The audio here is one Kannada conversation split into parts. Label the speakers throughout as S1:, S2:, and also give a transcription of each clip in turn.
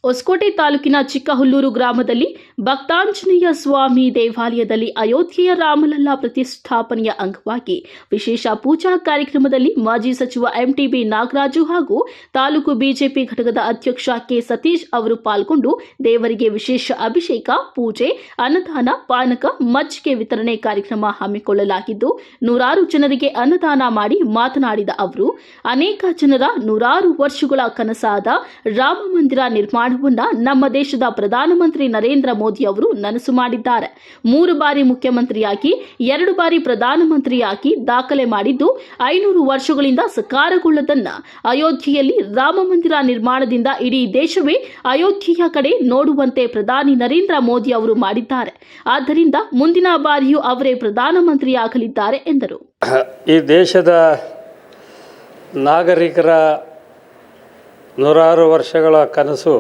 S1: ಹೊಸಕೋಟೆ ತಾಲೂಕಿನ ಚಿಕ್ಕಹುಲ್ಲೂರು ಗ್ರಾಮದಲ್ಲಿ ಭಕ್ತಾಂಜನೇಯ ಸ್ವಾಮಿ ದೇವಾಲಯದಲ್ಲಿ ಅಯೋಧ್ಯೆಯ ರಾಮಲಲ್ಲಾ ಪ್ರತಿಷ್ಠಾಪನೆಯ ಅಂಗವಾಗಿ ವಿಶೇಷ ಪೂಜಾ ಕಾರ್ಯಕ್ರಮದಲ್ಲಿ ಮಾಜಿ ಸಚಿವ ಎಂಟಿಬಿ ನಾಗರಾಜು ಹಾಗೂ ತಾಲೂಕು ಬಿಜೆಪಿ ಘಟಕದ ಅಧ್ಯಕ್ಷ ಕೆ ಸತೀಶ್ ಅವರು ಪಾಲ್ಗೊಂಡು ದೇವರಿಗೆ ವಿಶೇಷ ಅಭಿಷೇಕ, ಪೂಜೆ, ಅನ್ನದಾನ, ಪಾನಕ, ಮಜ್ಜಿಗೆ ವಿತರಣೆ ಕಾರ್ಯಕ್ರಮ ಹಮ್ಮಿಕೊಳ್ಳಲಾಗಿದ್ದು ನೂರಾರು ಜನರಿಗೆ ಅನ್ನದಾನ ಮಾಡಿ ಮಾತನಾಡಿದ ಅವರು, ಅನೇಕ ಜನರ ನೂರಾರು ವರ್ಷಗಳ ಕನಸಾದ ರಾಮ ಮಂದಿರ ನಿರ್ಮಾಣ ನಮ್ಮ ದೇಶದ ಪ್ರಧಾನಮಂತ್ರಿ ನರೇಂದ್ರ ಮೋದಿ ಅವರು ನನಸು ಮಾಡಿದ್ದಾರೆ. 3 ಬಾರಿ ಮುಖ್ಯಮಂತ್ರಿಯಾಗಿ 2 ಬಾರಿ ಪ್ರಧಾನಮಂತ್ರಿಯಾಗಿ ದಾಖಲೆ ಮಾಡಿದ್ದು 500 ವರ್ಷಗಳಿಂದ ಸಕಾರಗೊಳ್ಳದನ್ನ ಅಯೋಧ್ಯೆಯಲ್ಲಿ ರಾಮ ಮಂದಿರ ನಿರ್ಮಾಣದಿಂದ ಇಡೀ ದೇಶವೇ ಅಯೋಧ್ಯೆಯ ಕಡೆ ನೋಡುವಂತೆ ಪ್ರಧಾನಿ ನರೇಂದ್ರ ಮೋದಿ ಅವರು ಮಾಡಿದ್ದಾರೆ. ಆದ್ದರಿಂದ ಮುಂದಿನ ಬಾರಿಯೂ ಅವರೇ ಪ್ರಧಾನಮಂತ್ರಿಯಾಗಲಿದ್ದಾರೆ ಎಂದರು.
S2: ಈ ದೇಶದ ನಾಗರಿಕರ ನೂರಾರು ವರ್ಷಗಳ ಕನಸು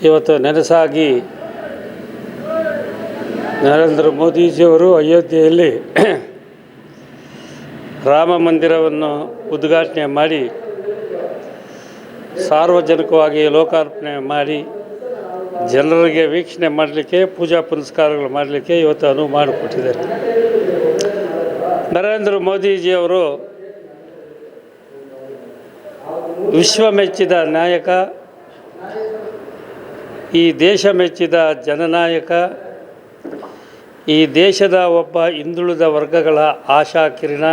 S2: ಇವತ್ತು ನನಸಾಗಿ ನರೇಂದ್ರ ಮೋದಿಜಿಯವರು ಅಯೋಧ್ಯೆಯಲ್ಲಿ ರಾಮ ಮಂದಿರವನ್ನು ಉದ್ಘಾಟನೆ ಮಾಡಿ ಸಾರ್ವಜನಿಕವಾಗಿ ಲೋಕಾರ್ಪಣೆ ಮಾಡಿ ಜನರಿಗೆ ವೀಕ್ಷಣೆ ಮಾಡಲಿಕ್ಕೆ, ಪೂಜಾ ಪುನಸ್ಕಾರಗಳು ಮಾಡಲಿಕ್ಕೆ ಇವತ್ತು ಅನುವು ಮಾಡಿಕೊಟ್ಟಿದ್ದಾರೆ. ನರೇಂದ್ರ ಮೋದಿಜಿಯವರು ವಿಶ್ವ ಮೆಚ್ಚಿದ ನಾಯಕ, ಈ ದೇಶ ಮೆಚ್ಚಿದ ಜನನಾಯಕ, ಈ ದೇಶದ ಒಬ್ಬ ಹಿಂದುಳಿದ ವರ್ಗಗಳ ಆಶಾ ಕಿರಣ,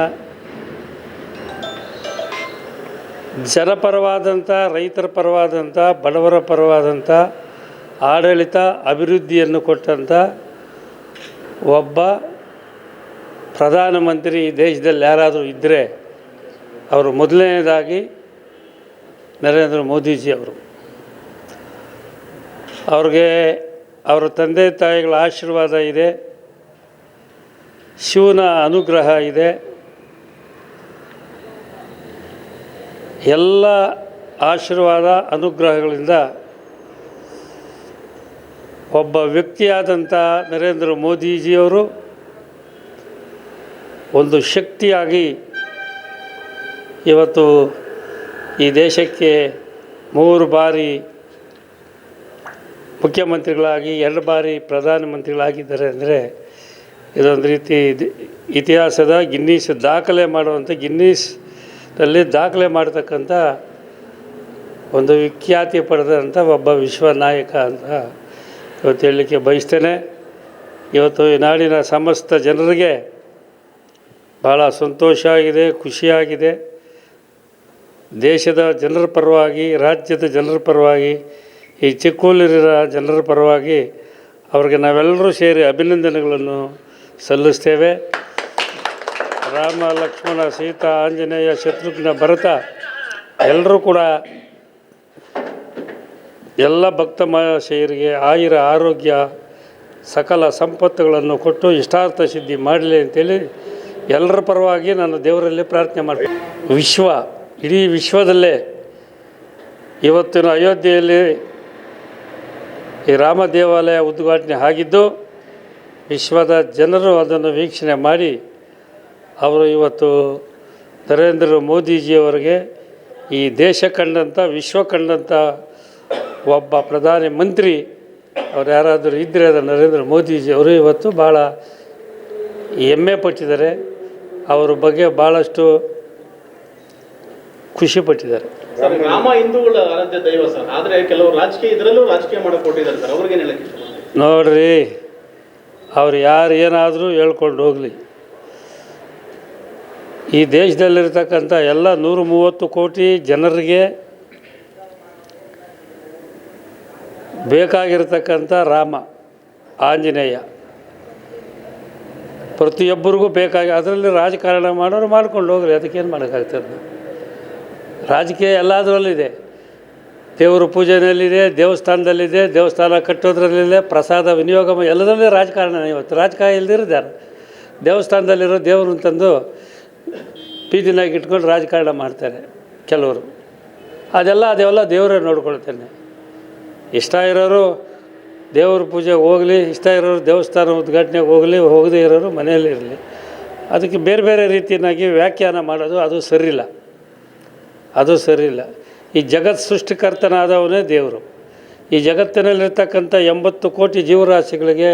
S2: ಜನಪರವಾದಂಥ, ರೈತರ ಪರವಾದಂಥ, ಬಡವರ ಪರವಾದಂಥ ಆಡಳಿತ, ಅಭಿವೃದ್ಧಿಯನ್ನು ಕೊಟ್ಟಂಥ ಒಬ್ಬ ಪ್ರಧಾನಮಂತ್ರಿ ಈ ದೇಶದಲ್ಲಿ ಯಾರಾದರೂ ಇದ್ದರೆ ಅವರು ಮೊದಲನೇದಾಗಿ ನರೇಂದ್ರ ಮೋದಿಜಿಯವರು. ಅವ್ರಿಗೆ ಅವರ ತಂದೆ ತಾಯಿಗಳ ಆಶೀರ್ವಾದ ಇದೆ, ಶಿವನ ಅನುಗ್ರಹ ಇದೆ. ಎಲ್ಲ ಆಶೀರ್ವಾದ ಅನುಗ್ರಹಗಳಿಂದ ಒಬ್ಬ ವ್ಯಕ್ತಿಯಾದಂಥ ನರೇಂದ್ರ ಮೋದಿಜಿಯವರು ಒಂದು ಶಕ್ತಿಯಾಗಿ ಇವತ್ತು ಈ ದೇಶಕ್ಕೆ 3 ಬಾರಿ ಮುಖ್ಯಮಂತ್ರಿಗಳಾಗಿ 2 ಬಾರಿ ಪ್ರಧಾನಮಂತ್ರಿಗಳಾಗಿದ್ದಾರೆ ಅಂದರೆ ಇದೊಂದು ರೀತಿ ಇತಿಹಾಸದ ಗಿನ್ನೀಸ್ ದಾಖಲೆ ಮಾಡುವಂಥ, ಗಿನ್ನೀಸ್ನಲ್ಲಿ ದಾಖಲೆ ಮಾಡತಕ್ಕಂಥ ಒಂದು ವಿಖ್ಯಾತಿ ಪಡೆದಂಥ ಒಬ್ಬ ವಿಶ್ವ ನಾಯಕ ಅಂತ ಇವತ್ತು ಹೇಳಲಿಕ್ಕೆ ಬಯಸ್ತೇನೆ. ಇವತ್ತು ಈ ನಾಡಿನ ಸಮಸ್ತ ಜನರಿಗೆ ಭಾಳ ಸಂತೋಷ ಆಗಿದೆ, ಖುಷಿಯಾಗಿದೆ. ದೇಶದ ಜನರ ಪರವಾಗಿ, ರಾಜ್ಯದ ಜನರ ಪರವಾಗಿ, ಈ ಚಿಕ್ಕಹುಲ್ಲೂರಿನ ಜನರ ಪರವಾಗಿ ಅವ್ರಿಗೆ ನಾವೆಲ್ಲರೂ ಸೇರಿ ಅಭಿನಂದನೆಗಳನ್ನು ಸಲ್ಲಿಸ್ತೇವೆ. ರಾಮ, ಲಕ್ಷ್ಮಣ, ಸೀತಾ, ಆಂಜನೇಯ, ಶತ್ರುಘ್ನ, ಭರತ ಎಲ್ಲರೂ ಕೂಡ ಎಲ್ಲ ಭಕ್ತ ಮಹಾಶಯರಿಗೆ ಆಯುರ ಆರೋಗ್ಯ ಸಕಲ ಸಂಪತ್ತುಗಳನ್ನು ಕೊಟ್ಟು ಇಷ್ಟಾರ್ಥ ಸಿದ್ಧಿ ಮಾಡಲಿ ಅಂತೇಳಿ ಎಲ್ಲರ ಪರವಾಗಿ ನಾನು ದೇವರಲ್ಲಿ ಪ್ರಾರ್ಥನೆ ಮಾಡ್ತೀನಿ. ಇಡೀ ವಿಶ್ವದಲ್ಲೇ ಇವತ್ತಿನ ಅಯೋಧ್ಯೆಯಲ್ಲಿ ಈ ರಾಮ ದೇವಾಲಯ ಉದ್ಘಾಟನೆ ಆಗಿದ್ದು ವಿಶ್ವದ ಜನರು ಅದನ್ನು ವೀಕ್ಷಣೆ ಮಾಡಿ ಅವರು ಇವತ್ತು ನರೇಂದ್ರ ಮೋದಿಜಿಯವರಿಗೆ ಈ ದೇಶ ಕಂಡಂಥ, ವಿಶ್ವ ಕಂಡಂಥ ಒಬ್ಬ ಪ್ರಧಾನಿ ಮಂತ್ರಿ ಅವ್ರು ಯಾರಾದರೂ ಇದ್ದರೆ ಅದು ನರೇಂದ್ರ ಮೋದಿಜಿಯವರು ಇವತ್ತು ಭಾಳ ಹೆಮ್ಮೆ ಪಟ್ಟಿದ್ದಾರೆ. ಅವರ ಬಗ್ಗೆ ಭಾಳಷ್ಟು ಖುಷಿ ಪಟ್ಟಿದ್ದಾರೆ.
S3: ರಾಮ ಹಿಂದೂಗಳ ಆರಾಧ್ಯ ದೈವ ಸರ್, ಆದರೆ ಕೆಲವರು ಇದರಲ್ಲೂ ರಾಜಕೀಯ ಮಾಡಕ್ಕೆ ಕೊಟ್ಟಿದ್ದಾರೆ ಸರ್, ಅವ್ರಿಗೆ ಹೇಳಕ್ಕೆ
S2: ನೋಡ್ರಿ, ಅವ್ರು ಯಾರು ಏನಾದರೂ ಹೇಳ್ಕೊಂಡು ಹೋಗಲಿ, ಈ ದೇಶದಲ್ಲಿರ್ತಕ್ಕಂಥ ಎಲ್ಲ 130 ಕೋಟಿ ಜನರಿಗೆ ಬೇಕಾಗಿರ್ತಕ್ಕಂಥ ರಾಮ, ಆಂಜನೇಯ ಪ್ರತಿಯೊಬ್ಬರಿಗೂ ಬೇಕಾಗಿ, ಅದರಲ್ಲಿ ರಾಜಕಾರಣ ಮಾಡೋರು ಮಾಡ್ಕೊಂಡು ಹೋಗ್ರಿ, ಅದಕ್ಕೇನು ಮಾಡೋಕ್ಕಾಗ್ತದೆ. ರಾಜಕೀಯ ಎಲ್ಲದರಲ್ಲಿದೆ, ದೇವರ ಪೂಜೆಯಲ್ಲಿದೆ, ದೇವಸ್ಥಾನದಲ್ಲಿದೆ, ದೇವಸ್ಥಾನ ಕಟ್ಟೋದ್ರಲ್ಲಿದೆ, ಪ್ರಸಾದ ವಿನಿಯೋಗ ಎಲ್ಲದರಲ್ಲೇ ರಾಜಕಾರಣ. ಇವತ್ತು ರಾಜಕಾರಣ ಇಲ್ದಿರೋದ್ಯಾರು? ದೇವಸ್ಥಾನದಲ್ಲಿರೋ ದೇವರು ತಂದು ಬೀದಿನಾಗ ಇಟ್ಕೊಂಡು ರಾಜಕಾರಣ ಮಾಡ್ತಾರೆ ಕೆಲವರು. ಅದೆಲ್ಲ ದೇವರೇ ನೋಡ್ಕೊಳ್ತಾನೆ. ಇಷ್ಟ ಇರೋರು ದೇವ್ರ ಪೂಜೆಗೆ ಹೋಗಲಿ, ಇಷ್ಟ ಇರೋರು ದೇವಸ್ಥಾನ ಉದ್ಘಾಟನೆಗೆ ಹೋಗಲಿ, ಹೋಗದೇ ಇರೋರು ಮನೆಯಲ್ಲೇ ಇರಲಿ. ಅದಕ್ಕೆ ಬೇರೆ ಬೇರೆ ರೀತಿಯಾಗಿ ವ್ಯಾಖ್ಯಾನ ಮಾಡೋದು ಅದು ಸರಿಯಿಲ್ಲ. ಈ ಜಗತ್ ಸೃಷ್ಟಿಕರ್ತನಾದವನೇ ದೇವರು. ಈ ಜಗತ್ತಿನಲ್ಲಿರ್ತಕ್ಕಂಥ 80 ಕೋಟಿ ಜೀವರಾಶಿಗಳಿಗೆ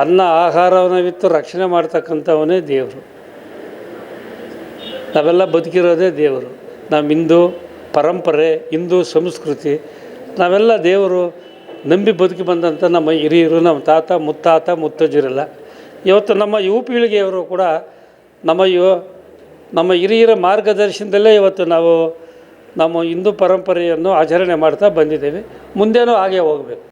S2: ಅನ್ನ ಆಹಾರವನ್ನಿತ್ತು ರಕ್ಷಣೆ ಮಾಡ್ತಕ್ಕಂಥವನೇ ದೇವರು. ನಾವೆಲ್ಲ ಬದುಕಿರೋದೇ ದೇವರು. ನಮ್ಮ ಹಿಂದೂ ಪರಂಪರೆ, ಹಿಂದೂ ಸಂಸ್ಕೃತಿ, ನಾವೆಲ್ಲ ದೇವರು ನಂಬಿ ಬದುಕಿ ಬಂದಂಥ ನಮ್ಮ ಹಿರಿಯರು, ನಮ್ಮ ತಾತ ಮುತ್ತಾತ ಮುತ್ತಜ್ಜರೆಲ್ಲ ಇವತ್ತು ನಮ್ಮ ಯುವ ಪೀಳಿಗೆಯವರು ಕೂಡ ನಮ್ಮ ಹಿರಿಯರ ಮಾರ್ಗದರ್ಶನದಲ್ಲೇ ಇವತ್ತು ನಾವು ನಮ್ಮ ಹಿಂದೂ ಪರಂಪರೆಯನ್ನು ಆಚರಣೆ ಮಾಡ್ತಾ ಬಂದಿದ್ದೇವೆ. ಮುಂದೇನೂ ಹಾಗೆ ಹೋಗಬೇಕು.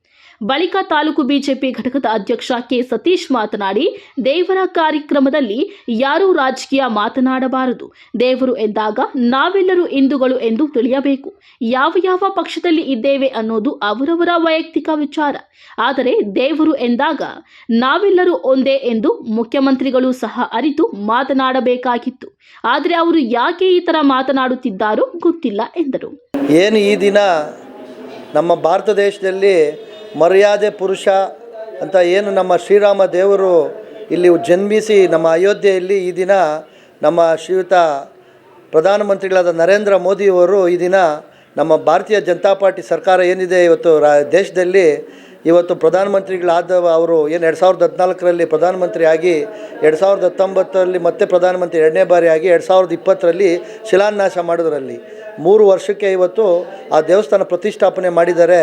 S1: ಬಳಿಕ ತಾಲೂಕು ಬಿಜೆಪಿ ಘಟಕದ ಅಧ್ಯಕ್ಷ ಕೆ ಸತೀಶ್ ಮಾತನಾಡಿ, ದೇವರ ಕಾರ್ಯಕ್ರಮದಲ್ಲಿ ಯಾರೂ ರಾಜಕೀಯ ಮಾತನಾಡಬಾರದು. ದೇವರು ಎಂದಾಗ ನಾವೆಲ್ಲರೂ ಹಿಂದೂಗಳು ಎಂದು ತಿಳಿಯಬೇಕು. ಯಾವ ಪಕ್ಷದಲ್ಲಿ ಇದ್ದೇವೆ ಅನ್ನೋದು ಅವರವರ ವೈಯಕ್ತಿಕ ವಿಚಾರ. ಆದರೆ ದೇವರು ಎಂದಾಗ ನಾವೆಲ್ಲರೂ ಒಂದೇ ಎಂದು ಮುಖ್ಯಮಂತ್ರಿಗಳು ಸಹ ಅರಿತು ಮಾತನಾಡಬೇಕಾಗಿತ್ತು. ಆದರೆ ಅವರು ಯಾಕೆ ಈ ಥರ ಮಾತನಾಡುತ್ತಿದ್ದಾರೋ ಗೊತ್ತಿಲ್ಲ ಎಂದರು.
S4: ಏನು ಈ ದಿನ ನಮ್ಮ ಭಾರತ ದೇಶದಲ್ಲಿ ಮರ್ಯಾದೆ ಪುರುಷ ಅಂತ ಏನು ನಮ್ಮ ಶ್ರೀರಾಮ ದೇವರು ಇಲ್ಲಿ ಜನ್ಮಿಸಿ ನಮ್ಮ ಅಯೋಧ್ಯೆಯಲ್ಲಿ ಈ ದಿನ ನಮ್ಮ ಶ್ರೀಯುತ ಪ್ರಧಾನಮಂತ್ರಿಗಳಾದ ನರೇಂದ್ರ ಮೋದಿಯವರು ಈ ದಿನ ನಮ್ಮ ಭಾರತೀಯ ಜನತಾ ಪಾರ್ಟಿ ಸರ್ಕಾರ ಏನಿದೆ ಇವತ್ತು ದೇಶದಲ್ಲಿ ಇವತ್ತು ಪ್ರಧಾನಮಂತ್ರಿಗಳಾದ ಅವರು ಏನು 2014ರಲ್ಲಿ ಪ್ರಧಾನಮಂತ್ರಿ ಆಗಿ 2019ರಲ್ಲಿ ಮತ್ತೆ ಪ್ರಧಾನಮಂತ್ರಿ 2ನೇ ಬಾರಿ ಆಗಿ 2020ರಲ್ಲಿ ಶಿಲಾನ್ಯಾಸ ಮಾಡೋದರಲ್ಲಿ 3 ವರ್ಷಕ್ಕೆ ಇವತ್ತು ಆ ದೇವಸ್ಥಾನ ಪ್ರತಿಷ್ಠಾಪನೆ ಮಾಡಿದ್ದಾರೆ.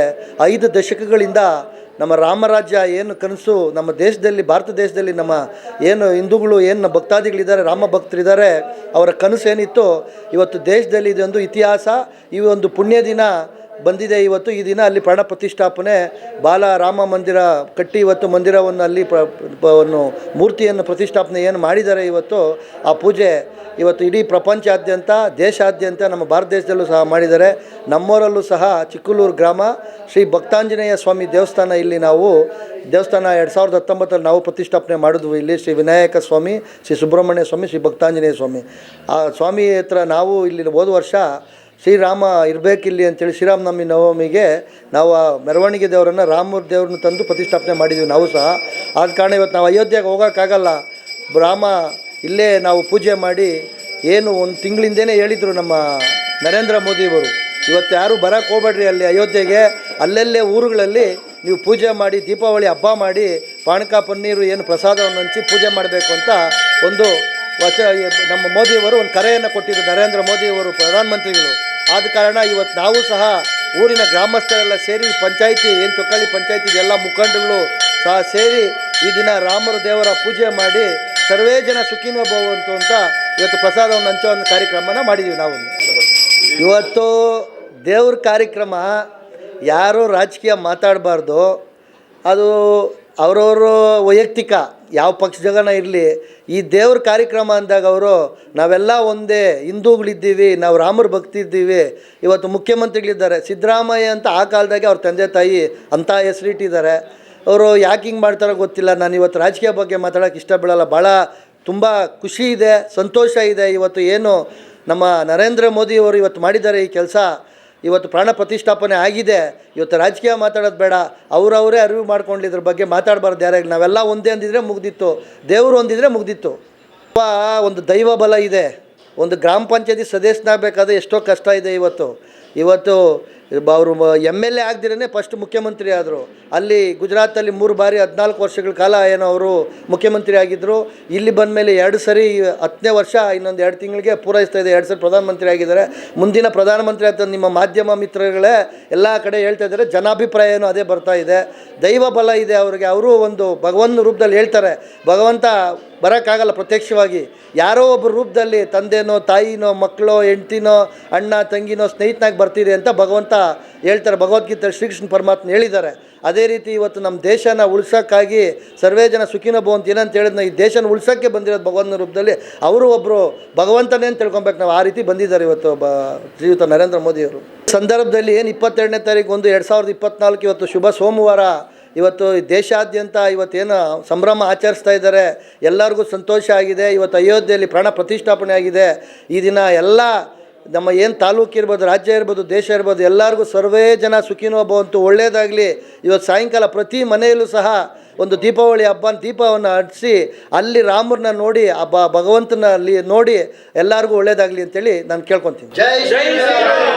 S4: 5 ದಶಕಗಳಿಂದ ನಮ್ಮ ರಾಮರಾಜ್ಯ ಏನು ಕನಸು ನಮ್ಮ ದೇಶದಲ್ಲಿ, ಭಾರತ ದೇಶದಲ್ಲಿ ನಮ್ಮ ಏನು ಹಿಂದೂಗಳು ಏನು ಭಕ್ತಾದಿಗಳಿದ್ದಾರೆ, ರಾಮ ಭಕ್ತರಿದ್ದಾರೆ, ಅವರ ಕನಸು ಏನಿತ್ತು ಇವತ್ತು ದೇಶದಲ್ಲಿ ಇದೊಂದು ಇತಿಹಾಸ, ಈ ಒಂದು ಪುಣ್ಯ ದಿನ ಬಂದಿದೆ. ಇವತ್ತು ಈ ದಿನ ಅಲ್ಲಿ ಪ್ರಾಣ ಪ್ರತಿಷ್ಠಾಪನೆ ಬಾಲ ರಾಮ ಮಂದಿರ ಕಟ್ಟಿ ಇವತ್ತು ಮಂದಿರವನ್ನು ಅಲ್ಲಿ ಮೂರ್ತಿಯನ್ನು ಪ್ರತಿಷ್ಠಾಪನೆ ಏನು ಮಾಡಿದ್ದಾರೆ ಇವತ್ತು ಆ ಪೂಜೆ ಇವತ್ತು ಇಡೀ ಪ್ರಪಂಚಾದ್ಯಂತ ದೇಶಾದ್ಯಂತ ನಮ್ಮ ಭಾರತ ದೇಶದಲ್ಲೂ ಸಹ ಮಾಡಿದ್ದಾರೆ. ನಮ್ಮೂರಲ್ಲೂ ಸಹ ಚಿಕ್ಕಲೂರು ಗ್ರಾಮ ಶ್ರೀ ಭಕ್ತಾಂಜನೇಯ ಸ್ವಾಮಿ ದೇವಸ್ಥಾನ ಇಲ್ಲಿ ನಾವು ದೇವಸ್ಥಾನ 2019ರಲ್ಲಿ ನಾವು ಪ್ರತಿಷ್ಠಾಪನೆ ಮಾಡಿದ್ವಿ. ಇಲ್ಲಿ ಶ್ರೀ ವಿನಾಯಕ ಸ್ವಾಮಿ, ಶ್ರೀ ಸುಬ್ರಹ್ಮಣ್ಯ ಸ್ವಾಮಿ, ಶ್ರೀ ಭಕ್ತಾಂಜನೇಯ ಸ್ವಾಮಿ ಆ ಸ್ವಾಮಿ ಹತ್ರ ನಾವು ಇಲ್ಲಿ ಹೋದ ವರ್ಷ ಶ್ರೀರಾಮ ಇರಬೇಕಿಲ್ಲಿ ಅಂತೇಳಿ ಶ್ರೀರಾಮನವಮಿ ನವಮಿಗೆ ನಾವು ಆ ಮೆರವಣಿಗೆ ದೇವರನ್ನು ರಾಮರ ದೇವ್ರನ್ನ ತಂದು ಪ್ರತಿಷ್ಠಾಪನೆ ಮಾಡಿದ್ದೀವಿ ನಾವು ಸಹ. ಆದ ಕಾರಣ ಇವತ್ತು ನಾವು ಅಯೋಧ್ಯೆಗೆ ಹೋಗೋಕ್ಕಾಗಲ್ಲ, ರಾಮ ಇಲ್ಲೇ ನಾವು ಪೂಜೆ ಮಾಡಿ ಏನು ಒಂದು ತಿಂಗಳಿಂದೇ ಹೇಳಿದರು ನಮ್ಮ ನರೇಂದ್ರ ಮೋದಿಯವರು, ಇವತ್ತು ಯಾರೂ ಬರೋಕ್ಕೆ ಹೋಗ್ಬೇಡ್ರಿ ಅಲ್ಲಿ ಅಯೋಧ್ಯೆಗೆ, ಅಲ್ಲಲ್ಲೇ ಊರುಗಳಲ್ಲಿ ನೀವು ಪೂಜೆ ಮಾಡಿ ದೀಪಾವಳಿ ಹಬ್ಬ ಮಾಡಿ ಪಾನಕ ಪನ್ನೀರು ಏನು ಪ್ರಸಾದವನ್ನು ಹಂಚಿ ಪೂಜೆ ಮಾಡಬೇಕು ಅಂತ ಒಂದು ನಮ್ಮ ಮೋದಿಯವರು ಒಂದು ಕರೆಯನ್ನು ಕೊಟ್ಟಿದ್ದರು, ನರೇಂದ್ರ ಮೋದಿಯವರು ಪ್ರಧಾನಮಂತ್ರಿಗಳು. ಆದ ಕಾರಣ ಇವತ್ತು ನಾವು ಸಹ ಊರಿನ ಗ್ರಾಮಸ್ಥರೆಲ್ಲ ಸೇರಿ ಪಂಚಾಯಿತಿ ಏನು ಚೊಕ್ಕಳ್ಳಿ ಪಂಚಾಯಿತಿ ಎಲ್ಲ ಮುಖಂಡಗಳು ಸಹ ಸೇರಿ ಈ ದಿನ ರಾಮರ ದೇವರ ಪೂಜೆ ಮಾಡಿ ಸರ್ವೇ ಜನ ಸುಖಿನೋ ಭವಂತು ಅಂತ ಇವತ್ತು ಪ್ರಸಾದವನ್ನು ಹಂಚೋ ಒಂದು ಕಾರ್ಯಕ್ರಮನ ಮಾಡಿದ್ದೀವಿ ನಾವು. ಇವತ್ತು ದೇವ್ರ ಕಾರ್ಯಕ್ರಮ ಯಾರೂ ರಾಜಕೀಯ ಮಾತಾಡಬಾರ್ದು, ಅದು ಅವರವರು ವೈಯಕ್ತಿಕ ಯಾವ ಪಕ್ಷದಾಗನ ಇರಲಿ. ಈ ದೇವ್ರ ಕಾರ್ಯಕ್ರಮ ಅಂದಾಗ ಅವರು ನಾವೆಲ್ಲ ಒಂದೇ ಹಿಂದೂಗಳಿದ್ದೀವಿ, ನಾವು ರಾಮರ ಭಕ್ತಿ ಇದ್ದೀವಿ. ಇವತ್ತು ಮುಖ್ಯಮಂತ್ರಿಗಳಿದ್ದಾರೆ ಸಿದ್ದರಾಮಯ್ಯ ಅಂತ, ಆ ಕಾಲದಾಗೆ ಅವ್ರ ತಂದೆ ತಾಯಿ ಅಂಥ ಹೆಸರಿಟ್ಟಿದ್ದಾರೆ. ಅವರು ಯಾಕೆ ಹಿಂಗೆ ಮಾಡ್ತಾರೋ ಗೊತ್ತಿಲ್ಲ. ನಾನು ಇವತ್ತು ರಾಜಕೀಯ ಬಗ್ಗೆ ಮಾತಾಡೋಕ್ಕೆ ಇಷ್ಟಪಡಲ್ಲ. ಭಾಳ ತುಂಬ ಖುಷಿ ಇದೆ, ಸಂತೋಷ ಇದೆ. ಇವತ್ತು ಏನು ನಮ್ಮ ನರೇಂದ್ರ ಮೋದಿಯವರು ಇವತ್ತು ಮಾಡಿದ್ದಾರೆ ಈ ಕೆಲಸ, ಇವತ್ತು ಪ್ರಾಣ ಪ್ರತಿಷ್ಠಾಪನೆ ಆಗಿದೆ. ಇವತ್ತು ರಾಜಕೀಯ ಮಾತಾಡೋದು ಬೇಡ, ಅವರವರೇ ಅರಿವು ಮಾಡ್ಕೊಂಡು ಇದ್ರ ಬಗ್ಗೆ ಮಾತಾಡಬಾರ್ದು. ಯಾರ್ಯಾರು ನಾವೆಲ್ಲ ಒಂದೇ ಅಂದಿದ್ರೆ ಮುಗ್ದಿತ್ತು, ದೇವರು ಒಂದಿದ್ರೆ ಮುಗ್ದಿತ್ತು. ಒಂದು ದೈವ ಬಲ ಇದೆ. ಒಂದು ಗ್ರಾಮ ಪಂಚಾಯತಿ ಸದಸ್ಯನಾಗಬೇಕಾದ್ರೆ ಎಷ್ಟೋ ಕಷ್ಟ ಇದೆ. ಇವತ್ತು ಅವರು MLA ಆಗದಿರೇ ಫಸ್ಟ್ ಮುಖ್ಯಮಂತ್ರಿ ಆದರು. ಅಲ್ಲಿ ಗುಜರಾತಲ್ಲಿ 3 ಬಾರಿ 14 ವರ್ಷಗಳ ಕಾಲ ಏನೋ ಅವರು ಮುಖ್ಯಮಂತ್ರಿ ಆಗಿದ್ದರು. ಇಲ್ಲಿ ಬಂದ ಮೇಲೆ 2 ಸರಿ 10ನೇ ವರ್ಷ ಇನ್ನೊಂದು 2 ತಿಂಗಳಿಗೆ ಪೂರೈಸ್ತಾ ಇದೆ. 2 ಸರಿ ಪ್ರಧಾನಮಂತ್ರಿ ಆಗಿದ್ದಾರೆ. ಮುಂದಿನ ಪ್ರಧಾನಮಂತ್ರಿ ಅಂತ ನಿಮ್ಮ ಮಾಧ್ಯಮ ಮಿತ್ರಗಳೇ ಎಲ್ಲ ಕಡೆ ಹೇಳ್ತಾ ಇದ್ದಾರೆ. ಜನಾಭಿಪ್ರಾಯ ಏನೋ ಅದೇ ಬರ್ತಾ ಇದೆ. ದೈವ ಬಲ ಇದೆ ಅವರಿಗೆ. ಅವರು ಒಂದು ಭಗವಂತನ ರೂಪದಲ್ಲಿ ಹೇಳ್ತಾರೆ, ಭಗವಂತ ಬರೋಕ್ಕಾಗಲ್ಲ ಪ್ರತ್ಯಕ್ಷವಾಗಿ, ಯಾರೋ ಒಬ್ಬರ ರೂಪದಲ್ಲಿ ತಂದೆನೋ ತಾಯಿನೋ ಮಕ್ಕಳೋ ಹೆಂಡ್ತಿನೋ ಅಣ್ಣ ತಂಗಿನೋ ಸ್ನೇಹಿತನಾಗಿ ಬರ್ತೀರಿ ಅಂತ ಭಗವಂತ ಹೇಳ್ತಾರೆ. ಭಗವದ್ಗೀತೆ ಶ್ರೀಕೃಷ್ಣ ಪರಮಾತ್ಮ ಹೇಳಿದ್ದಾರೆ. ಅದೇ ರೀತಿ ಇವತ್ತು ನಮ್ಮ ದೇಶನ ಉಳ್ಸೋಕ್ಕಾಗಿ ಸರ್ವೇ ಜನ ಸುಖಿನೋ ಭವಂತು ಏನಂತ ಹೇಳಿದ್ನ ಈ ದೇಶನ ಉಳ್ಸೋಕ್ಕೆ ಬಂದಿರೋದು ಭಗವಂತನ ರೂಪದಲ್ಲಿ. ಅವರು ಒಬ್ಬರು ಭಗವಂತನೇ ಅಂತ ತಿಳ್ಕೊಬೇಕು ನಾವು. ಆ ರೀತಿ ಬಂದಿದ್ದಾರೆ ಇವತ್ತು ಶ್ರೀಯುತ ನರೇಂದ್ರ ಮೋದಿಯವರು. ಸಂದರ್ಭದಲ್ಲಿ ಏನು 22ನೇ ತಾರೀಕು 1/2024 ಇವತ್ತು ಶುಭ ಸೋಮವಾರ. ಇವತ್ತು ದೇಶಾದ್ಯಂತ ಇವತ್ತೇನು ಸಂಭ್ರಮ ಆಚರಿಸ್ತಾ ಇದ್ದಾರೆ, ಎಲ್ಲರಿಗೂ ಸಂತೋಷ ಆಗಿದೆ. ಇವತ್ತು ಅಯೋಧ್ಯೆಯಲ್ಲಿ ಪ್ರಾಣ ಪ್ರತಿಷ್ಠಾಪನೆ ಆಗಿದೆ. ಈ ದಿನ ಎಲ್ಲ ನಮ್ಮ ಏನು ತಾಲೂಕು ಇರ್ಬೋದು, ರಾಜ್ಯ ಇರ್ಬೋದು, ದೇಶ ಇರ್ಬೋದು, ಎಲ್ಲರಿಗೂ ಸರ್ವೇ ಜನ ಸುಖಿನೋ ಭವಂತು, ಒಳ್ಳೆಯದಾಗಲಿ. ಇವತ್ತು ಸಾಯಂಕಾಲ ಪ್ರತಿ ಮನೆಯಲ್ಲೂ ಸಹ ಒಂದು ದೀಪಾವಳಿ ದೀಪವನ್ನು ಹಚ್ಚಿಸಿ ಅಲ್ಲಿ ರಾಮರನ್ನ ನೋಡಿ ಆ ಭಗವಂತನ ಅಲ್ಲಿ ನೋಡಿ ಎಲ್ಲರಿಗೂ ಒಳ್ಳೆಯದಾಗಲಿ ಅಂತೇಳಿ ನಾನು ಕೇಳ್ಕೊತೀನಿ. ಜೈ ಶ್ರೀರಾಮ್,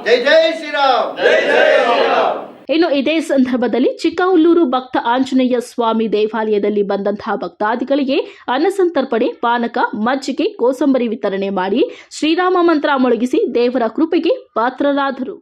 S4: ಜೈ ಜೈ ಶ್ರೀರಾಮ್.
S1: ಇನ್ನು ಇದೇ ಸಂದರ್ಭದಲ್ಲಿ ಚಿಕ್ಕಹುಲ್ಲೂರು ಭಕ್ತ ಆಂಜನೇಯ ಸ್ವಾಮಿ ದೇವಾಲಯದಲ್ಲಿ ಬಂದಂತಹ ಭಕ್ತಾದಿಗಳಿಗೆ ಅನ್ನಸಂತರ್ಪಣೆ, ಪಾನಕ, ಮಜ್ಜಿಗೆ, ಕೋಸಂಬರಿ ವಿತರಣೆ ಮಾಡಿ ಶ್ರೀರಾಮ ಮಂತ್ರ ಮೊಳಗಿಸಿ ದೇವರ ಕೃಪೆಗೆ ಪಾತ್ರರಾದರು.